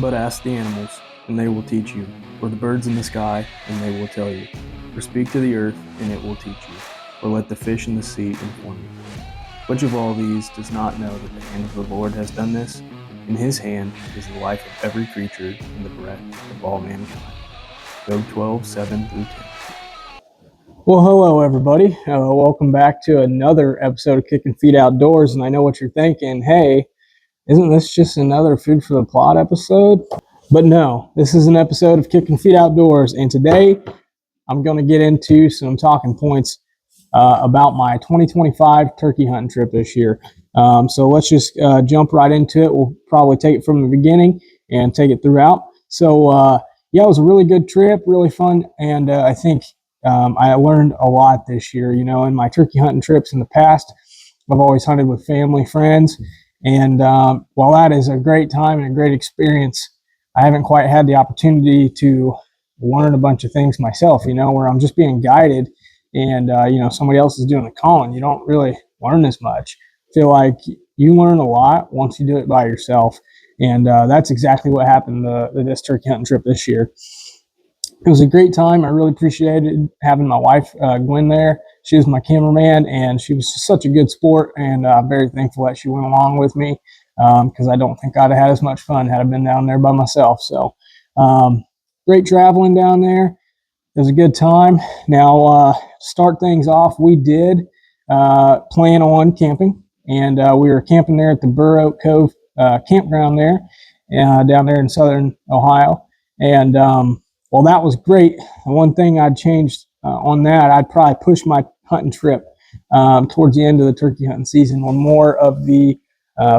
But ask the animals, and they will teach you, or the birds in the sky, and they will tell you, or speak to the earth, and it will teach you, or let the fish in the sea inform you. Which of all these does not know that the hand of the Lord has done this? In his hand is the life of every creature and the breath of all mankind. Job 12:7-10. Well, hello everybody. Welcome back to another episode of Kicking Feet Outdoors. And I know what you're thinking, hey, isn't this just another Food for the Plot episode? But no, this is an episode of Kicking Feet Outdoors. And today I'm going to get into some talking points about my 2025 turkey hunting trip this year. So let's just jump right into it. We'll probably take it from the beginning and take it throughout. So yeah, it was a really good trip, really fun. And I think I learned a lot this year. You know, in my turkey hunting trips in the past, I've always hunted with family, friends. And while that is a great time and a great experience, I haven't quite had the opportunity to learn a bunch of things myself, you know, where I'm just being guided and, you know, somebody else is doing the calling. You don't really learn as much. I feel like you learn a lot once you do it by yourself. And that's exactly what happened this turkey hunting trip this year. It was a great time. I really appreciated having my wife, Gwen, there. She was my cameraman, and she was just such a good sport, and I'm very thankful that she went along with me because I don't think I'd have had as much fun had I been down there by myself. So great traveling down there. It was a good time. Now, start things off, we did plan on camping, and we were camping there at the Burr Oak Cove campground there, down there in southern Ohio. And well, that was great. The one thing I'd changed on that, I'd probably push my hunting trip towards the end of the turkey hunting season when more of the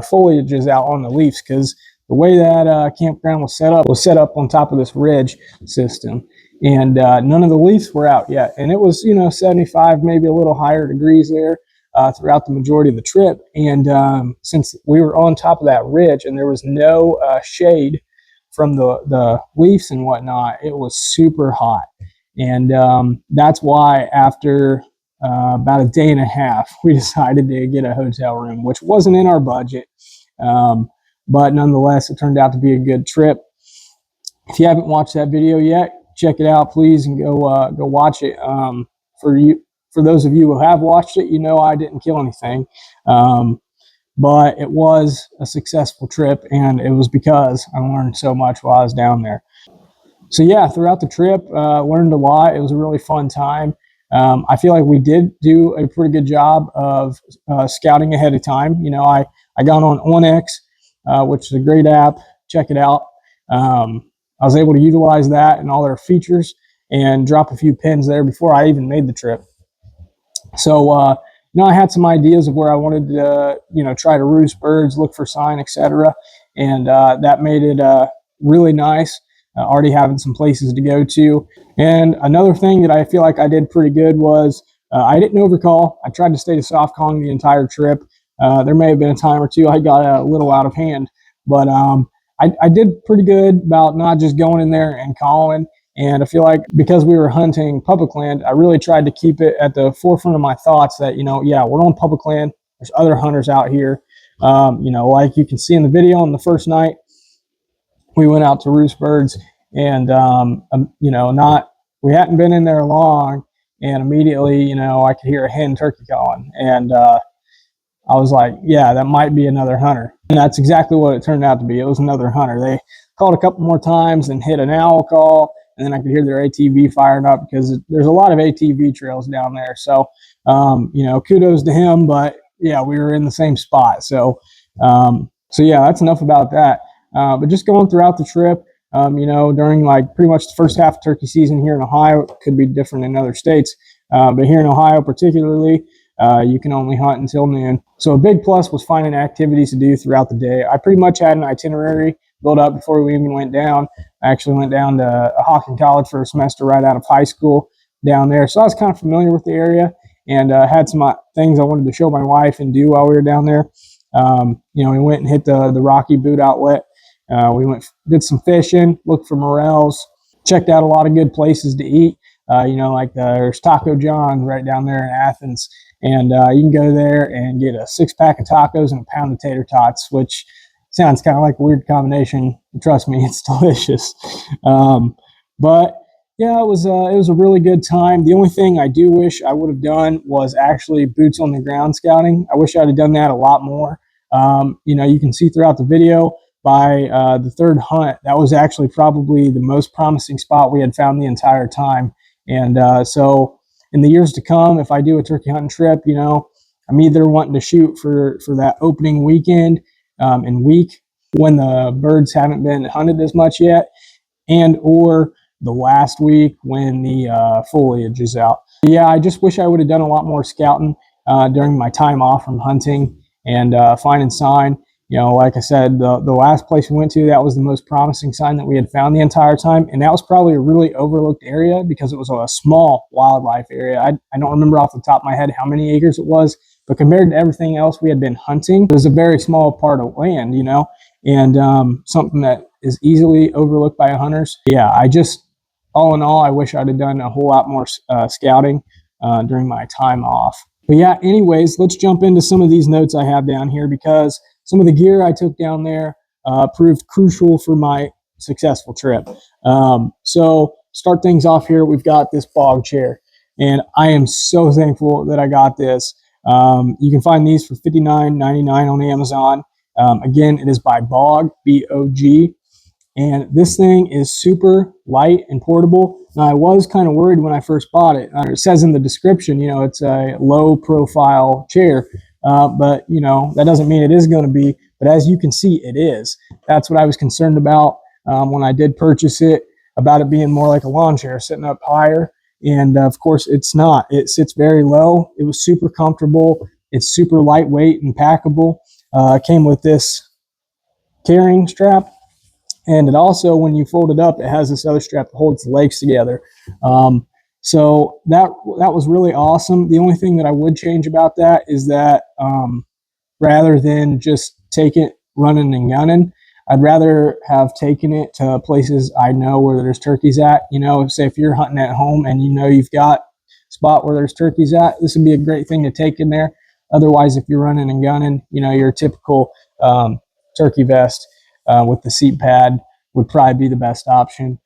foliage is out on the leaves, because the way that campground was set up on top of this ridge system, and none of the leaves were out yet. And it was, you know, 75, maybe a little higher degrees there throughout the majority of the trip. And since we were on top of that ridge and there was no shade from the leaves and whatnot, it was super hot. And that's why after about a day and a half, we decided to get a hotel room, which wasn't in our budget. But nonetheless, it turned out to be a good trip. If you haven't watched that video yet, check it out, please, and go watch it. For those of you who have watched it, you know I didn't kill anything. But it was a successful trip, and it was because I learned so much while I was down there. So yeah, throughout the trip, learned a lot. It was a really fun time. I feel like we did do a pretty good job of scouting ahead of time. You know, I got on OnX, which is a great app. Check it out. I was able to utilize that and all their features and drop a few pins there before I even made the trip. So, you know, I had some ideas of where I wanted to, you know, try to roost birds, look for sign, etc. And that made it really nice, already having some places to go to. And another thing that I feel like I did pretty good was I didn't overcall. I tried to stay to soft calling the entire trip. There may have been a time or two I got a little out of hand, but I did pretty good about not just going in there and calling. And I feel like because we were hunting public land, I really tried to keep it at the forefront of my thoughts that, you know, yeah, we're on public land. There's other hunters out here. You know, like you can see in the video on the first night, we went out to roost birds, and, you know, we hadn't been in there long, and immediately, you know, I could hear a hen turkey calling. And I was like, yeah, that might be another hunter. And that's exactly what it turned out to be. It was another hunter. They called a couple more times and hit an owl call. And then I could hear their ATV firing up because there's a lot of ATV trails down there. So, you know, kudos to him. But yeah, we were in the same spot. So yeah, that's enough about that. But just going throughout the trip, you know, during like pretty much the first half of turkey season here in Ohio, it could be different in other states. But here in Ohio particularly, you can only hunt until noon. So a big plus was finding activities to do throughout the day. I pretty much had an itinerary built up before we even went down. I actually went down to Hawken College for a semester right out of high school down there. So I was kind of familiar with the area and had some things I wanted to show my wife and do while we were down there. You know, we went and hit the Rocky Boot Outlet. We did some fishing, looked for morels, checked out a lot of good places to eat. You know, like there's Taco John's right down there in Athens. And you can go there and get a 6-pack of tacos and a pound of tater tots, which Sounds kind of like a weird combination. Trust me, it's delicious. But yeah, it was a really good time. The only thing I do wish I would have done was actually boots on the ground scouting. I wish I'd have done that a lot more. You know, you can see throughout the video by the third hunt, that was actually probably the most promising spot we had found the entire time. And so in the years to come, if I do a turkey hunting trip, you know, I'm either wanting to shoot for that opening weekend and week when the birds haven't been hunted as much yet, and or the last week when the foliage is out. Yeah, I just wish I would have done a lot more scouting during my time off from hunting and finding sign. You know, like I said, the last place we went to, that was the most promising sign that we had found the entire time. And that was probably a really overlooked area because it was a small wildlife area. I don't remember off the top of my head how many acres it was, but compared to everything else we had been hunting, it was a very small part of land, you know, and something that is easily overlooked by hunters. Yeah, I just, all in all, I wish I'd have done a whole lot more scouting during my time off. But yeah, anyways, let's jump into some of these notes I have down here because some of the gear I took down there proved crucial for my successful trip. So start things off here, we've got this bog chair, and I am so thankful that I got this. You can find these for $59.99 on Amazon. Again, it is by Bog, B-O-G, and this thing is super light and portable. Now, I was kind of worried when I first bought it. It says in the description, you know, it's a low profile chair, but you know, that doesn't mean it is going to be, but as you can see, it is. That's what I was concerned about when I did purchase it, about it being more like a lawn chair, sitting up higher. And of course, it's not. It sits very low. It was super comfortable. It's super lightweight and packable. Came with this carrying strap, and it also, when you fold it up, it has this other strap that holds the legs together. So that was really awesome. The only thing that I would change about that is that rather than just take it running and gunning, I'd rather have taken it to places I know where there's turkeys at. You know, say if you're hunting at home and you know you've got a spot where there's turkeys at, this would be a great thing to take in there. Otherwise, if you're running and gunning, you know, your typical turkey vest with the seat pad would probably be the best option.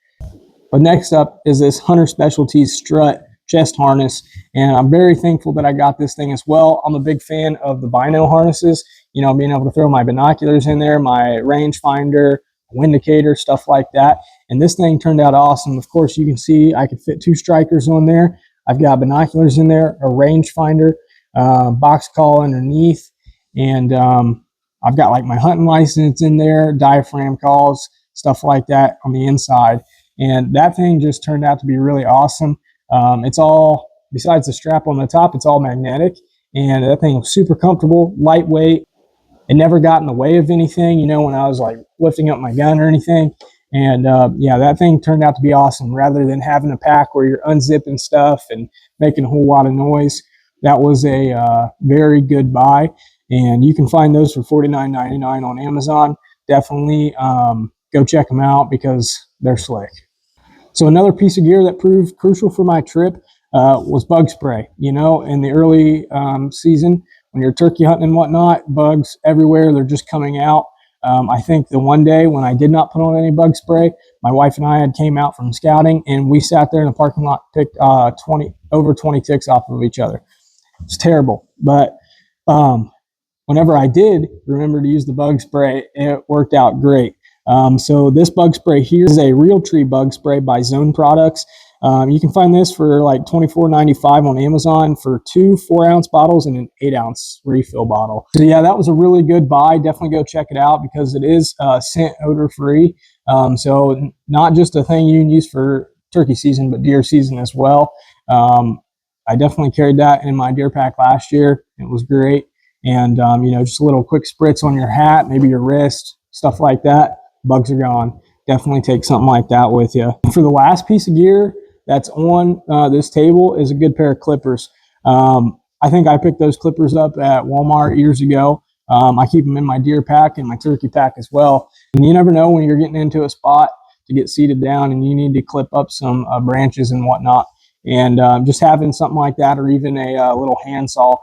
But next up is this Hunter Specialties Strut Chest Harness, and I'm very thankful that I got this thing as well. I'm a big fan of the bino harnesses, you know, being able to throw my binoculars in there, my rangefinder, windicator, stuff like that. And this thing turned out awesome. Of course, you can see I could fit 2 strikers on there. I've got binoculars in there, a rangefinder, box call underneath, and I've got like my hunting license in there, diaphragm calls, stuff like that on the inside. And that thing just turned out to be really awesome. It's all, besides the strap on the top, it's all magnetic. And that thing was super comfortable, lightweight. It never got in the way of anything, you know, when I was like lifting up my gun or anything. And yeah, that thing turned out to be awesome. Rather than having a pack where you're unzipping stuff and making a whole lot of noise, that was a very good buy. And you can find those for $49.99 on Amazon. Definitely go check them out because they're slick. So another piece of gear that proved crucial for my trip was bug spray. You know, in the early season, when you're turkey hunting and whatnot, bugs everywhere, they're just coming out. I think the one day when I did not put on any bug spray, my wife and I had came out from scouting, and we sat there in the parking lot, picked over 20 ticks off of each other. It's terrible, but whenever I did remember to use the bug spray, it worked out great. So this bug spray here is a Realtree Bug Spray by Zone Products. You can find this for like $24.95 on Amazon for 2 4-ounce bottles and an 8-ounce refill bottle. So yeah, that was a really good buy. Definitely go check it out because it is scent odor free. So not just a thing you can use for turkey season, but deer season as well. I definitely carried that in my deer pack last year. It was great. And, you know, just a little quick spritz on your hat, maybe your wrist, stuff like that. Bugs are gone. Definitely take something like that with you. For the last piece of gear that's on this table is a good pair of clippers. I think I picked those clippers up at Walmart years ago. I keep them in my deer pack and my turkey pack as well. And you never know when you're getting into a spot to get seated down and you need to clip up some branches and whatnot. And just having something like that, or even a little handsaw,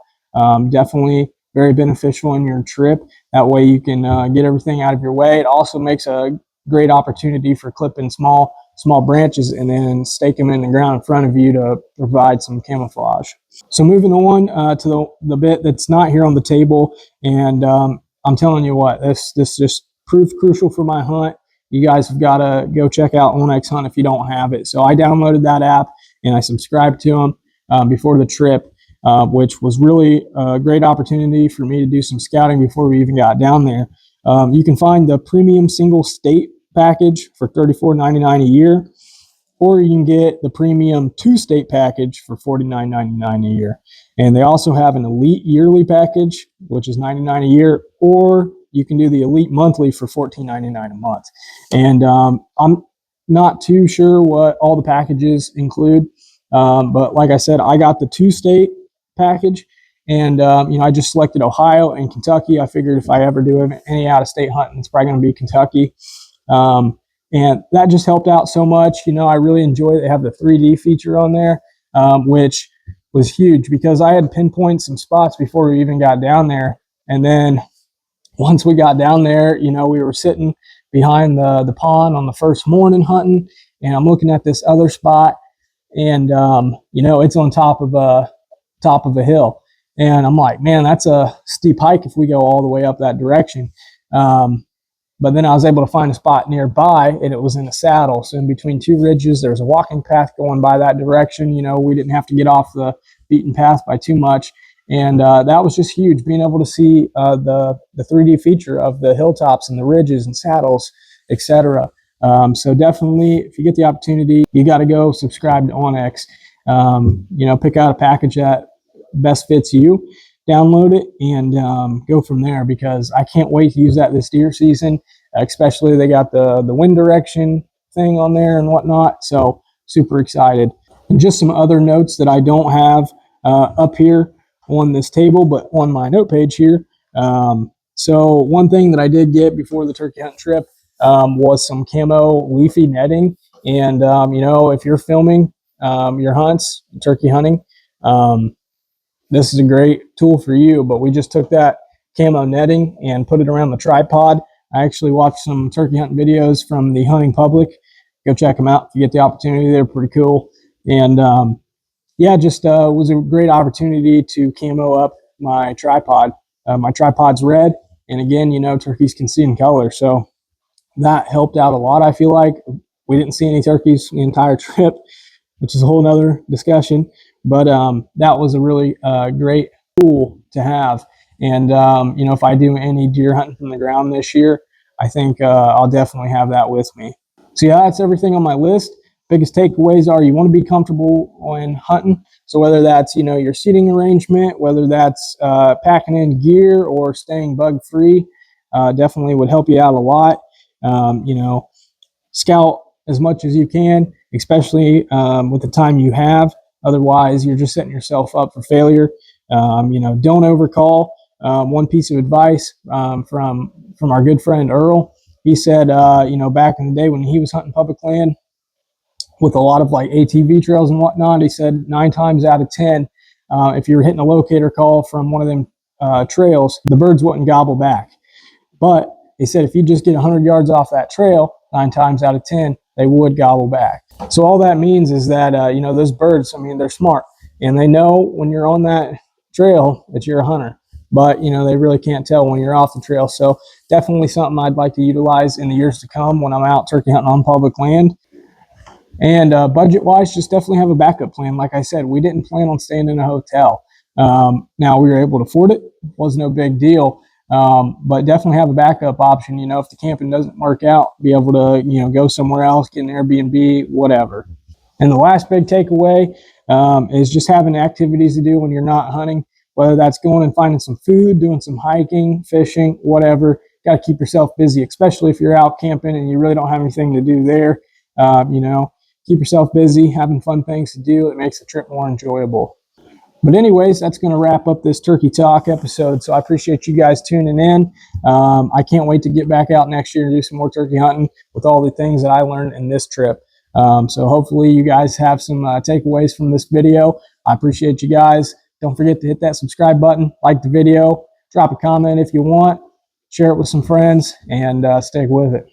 definitely very beneficial in your trip. That way you can get everything out of your way. It also makes a great opportunity for clipping small branches and then stake them in the ground in front of you to provide some camouflage. So moving on to the bit that's not here on the table, and I'm telling you what, this just proved crucial for my hunt. You guys have got to go check out Onyx Hunt if you don't have it. So I downloaded that app and I subscribed to them before the trip, which was really a great opportunity for me to do some scouting before we even got down there. You can find the premium single state package for $34.99 a year, or you can get the premium two-state package for $49.99 a year. And they also have an elite yearly package, which is $99 a year, or you can do the elite monthly for $14.99 a month. And I'm not too sure what all the packages include, but like I said, I got the two-state package, and I just selected Ohio and Kentucky. I figured if I ever do any out-of-state hunting, it's probably going to be Kentucky. And that just helped out so much. I really enjoy it. They have the 3D feature on there, which was huge because I had pinpointed some spots before we even got down there. And then once we got down there, we were sitting behind the pond on the first morning hunting, and I'm looking at this other spot, and it's on top of a hill. And I'm like, man, that's a steep hike if we go all the way up that direction. But then I was able to find a spot nearby, and it was in a saddle. So in between two ridges, there's a walking path going by that direction. We didn't have to get off the beaten path by too much. And that was just huge, being able to see the 3D feature of the hilltops and the ridges and saddles, etc. So definitely, if you get the opportunity, you got to go subscribe to Onyx. Pick out a package that best fits you, download it, and go from there, because I can't wait to use that this deer season. Especially they got the wind direction thing on there and whatnot, so super excited. And just some other notes that I don't have up here on this table, but on my note page here. So one thing that I did get before the turkey hunt trip was some camo leafy netting. And if you're filming your hunts, turkey hunting, this is a great tool for you. But we just took that camo netting and put it around the tripod. I actually watched some turkey hunting videos from the Hunting Public. Go check them out if you get the opportunity. They're pretty cool. And just was a great opportunity to camo up my tripod. My tripod's red, and again, turkeys can see in color, so that helped out a lot. I feel like we didn't see any turkeys the entire trip, which is a whole nother discussion. But that was a really great tool to have. And, if I do any deer hunting from the ground this year, I think I'll definitely have that with me. So yeah, that's everything on my list. Biggest takeaways are you want to be comfortable when hunting. So whether that's, your seating arrangement, whether that's packing in gear or staying bug free, definitely would help you out a lot. Scout as much as you can, especially with the time you have. Otherwise, you're just setting yourself up for failure. Don't overcall. One piece of advice from our good friend Earl. He said, back in the day when he was hunting public land with a lot of like ATV trails and whatnot, he said 9 times out of 10, if you were hitting a locator call from one of them trails, the birds wouldn't gobble back. But he said if you just get 100 yards off that trail, 9 times out of 10, they would gobble back. So all that means is that, those birds, they're smart, and they know when you're on that trail that you're a hunter. But, they really can't tell when you're off the trail. So definitely something I'd like to utilize in the years to come when I'm out turkey hunting on public land. And budget-wise, just definitely have a backup plan. Like I said, we didn't plan on staying in a hotel. Now, we were able to afford it. It was no big deal. But definitely have a backup option. If the camping doesn't work out, be able to, go somewhere else, get an Airbnb, whatever. And the last big takeaway is just having activities to do when you're not hunting, whether that's going and finding some food, doing some hiking, fishing, whatever. Got to keep yourself busy, especially if you're out camping and you really don't have anything to do there. Keep yourself busy, having fun things to do. It makes the trip more enjoyable. But anyways, that's going to wrap up this Turkey Talk episode. So I appreciate you guys tuning in. I can't wait to get back out next year and do some more turkey hunting with all the things that I learned in this trip. So hopefully you guys have some takeaways from this video. I appreciate you guys. Don't forget to hit that subscribe button, like the video, Drop a comment if you want, share it with some friends, and stick with it.